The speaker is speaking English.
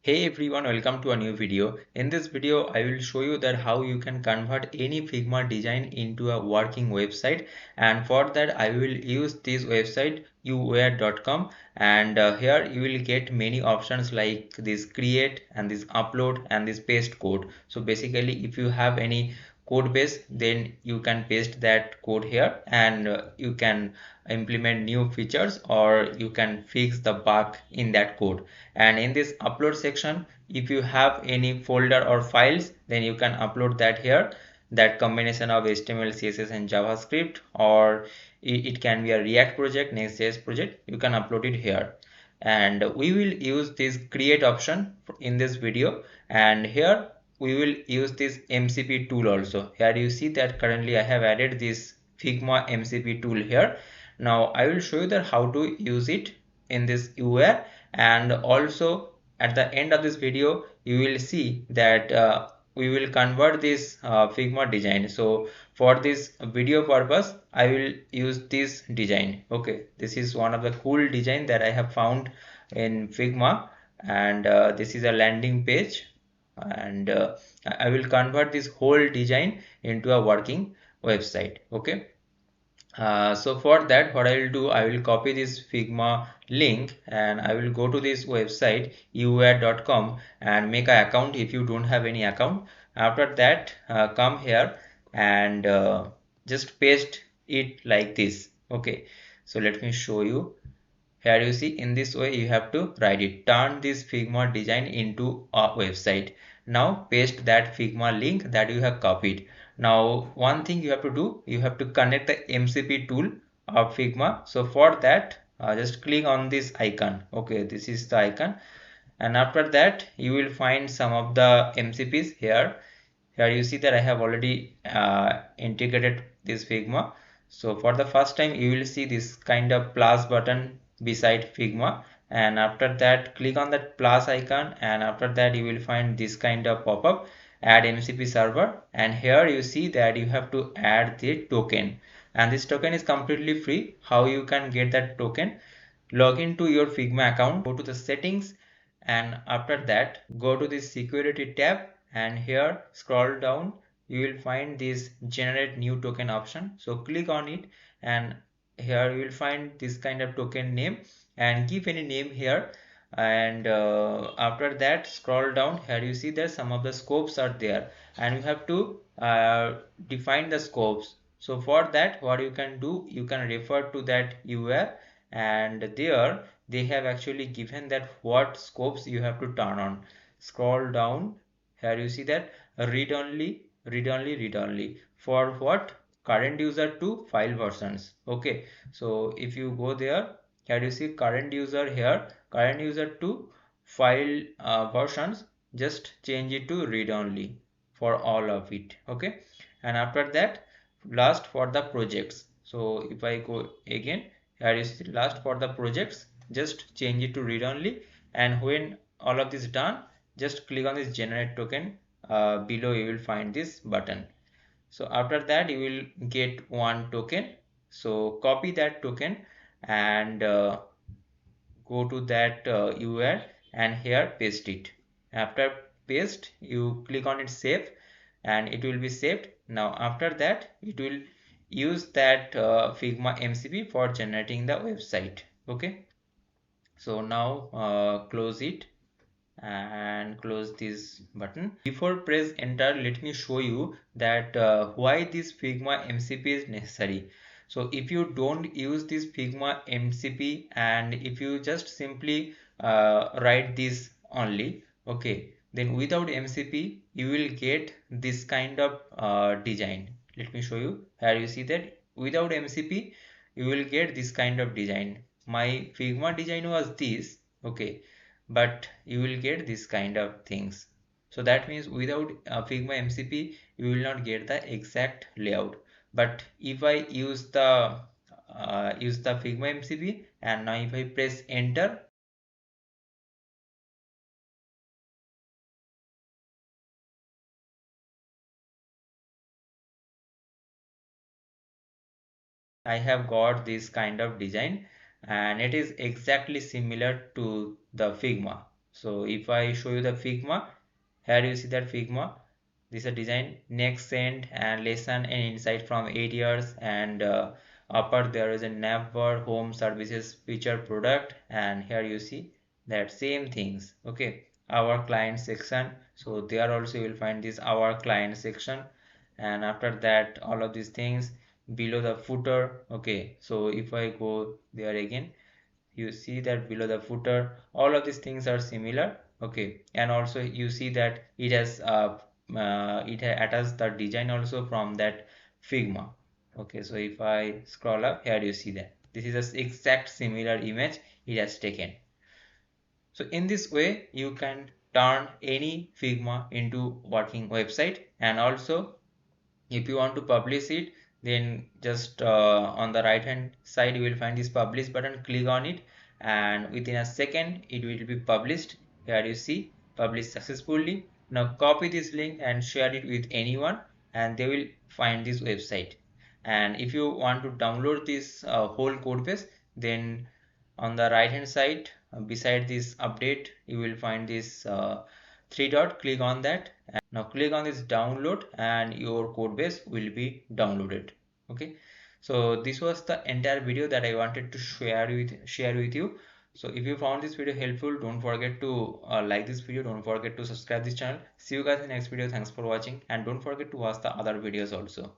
Hey everyone, welcome to a new video. In this video, I will show you that how you can convert any Figma design into a working website, and for that I will use this website uware.com, and here you will get many options like this create and this upload and this paste code. So basically if you have any code base, then you can paste that code here, and you can implement new features or you can fix the bug in that code. And in this upload section, if you have any folder or files, then you can upload that here. That combination of HTML, CSS and JavaScript, or it can be a React project, Next.js project, you can upload it here. And we will use this create option in this video, and here we will use this MCP tool also. Here you see that currently I have added this Figma MCP tool here. Now I will show you that how to use it in this UR, and also at the end of this video you will see that we will convert this Figma design. So for this video purpose I will use this design. Okay, this is one of the cool design that I have found in Figma, and this is a landing page, and I will convert this whole design into a working website. Okay, so for that what I will do, I will copy this Figma link and I will go to this website uware.com and make an account if you don't have any account. After that come here and just paste it like this. Okay, so let me show you. Here you see, in this way you have to write it, turn this Figma design into a website. Now paste that Figma link that you have copied. Now one thing you have to do, you have to connect the MCP tool of Figma. So for that just click on this icon. Okay, this is the icon, and after that you will find some of the MCPs here. Here you see that I have already integrated this Figma. So for the first time you will see this kind of plus button beside Figma, and after that click on that plus icon, and after that you will find this kind of pop-up, add MCP server, and here you see that you have to add the token, and this token is completely free. How you can get that token? Log into your Figma account, go to the settings, and after that go to the security tab, and here scroll down, you will find this generate new token option. So click on it, and here you will find this kind of token name, and give any name here. And after that scroll down, here you see that some of the scopes are there, and you have to define the scopes. So for that what you can do, you can refer to that URL, and there they have actually given that what scopes you have to turn on. Scroll down, here you see that read only, read only, read only, for what? Current user to file versions. Okay, so if you go there, here you see current user, here current user to file versions, just change it to read only for all of it. Okay, and after that last for the projects. So if I go again, here is last for the projects, just change it to read only, and when all of this done, just click on this generate token. Below you will find this button. So after that you will get one token. So copy that token and go to that URL, and here paste it. After paste, you click on it save, and it will be saved. Now after that it will use that Figma MCP for generating the website. Okay, so now close it and close this button. Before press enter, let me show you that why this Figma MCP is necessary. So if you don't use this Figma MCP, and if you just simply write this only, okay, then without MCP you will get this kind of design. Let me show you. Here you see that without MCP you will get this kind of design. My Figma design was this, okay, but you will get this kind of things. So that means without Figma MCP you will not get the exact layout. But if I use the Figma MCP, and now if I press enter, I have got this kind of design, and it is exactly similar to the Figma. So if I show you the Figma, here you see that Figma, this is a design next send and lesson and insight from 8 years, and upper there is a navbar home services feature product, and here you see that same things. Okay, our client section, so there also you will find this our client section, and after that all of these things below the footer. Okay, so if I go there again, you see that below the footer all of these things are similar. Okay, and also you see that it has attached the design also from that Figma. Okay, so if I scroll up here, you see that this is a exact similar image it has taken. So in this way you can turn any Figma into working website. And also if you want to publish it, then just on the right hand side you will find this publish button, click on it, and within a second it will be published. Here you see published successfully. Now copy this link and share it with anyone, and they will find this website. And if you want to download this whole code base, then on the right hand side beside this update you will find this three dot, click on that. Now click on this download and your code base will be downloaded. Okay, so this was the entire video that I wanted to share with you. So if you found this video helpful, don't forget to like this video, don't forget to subscribe this channel. See you guys in the next video. Thanks for watching, and don't forget to watch the other videos also.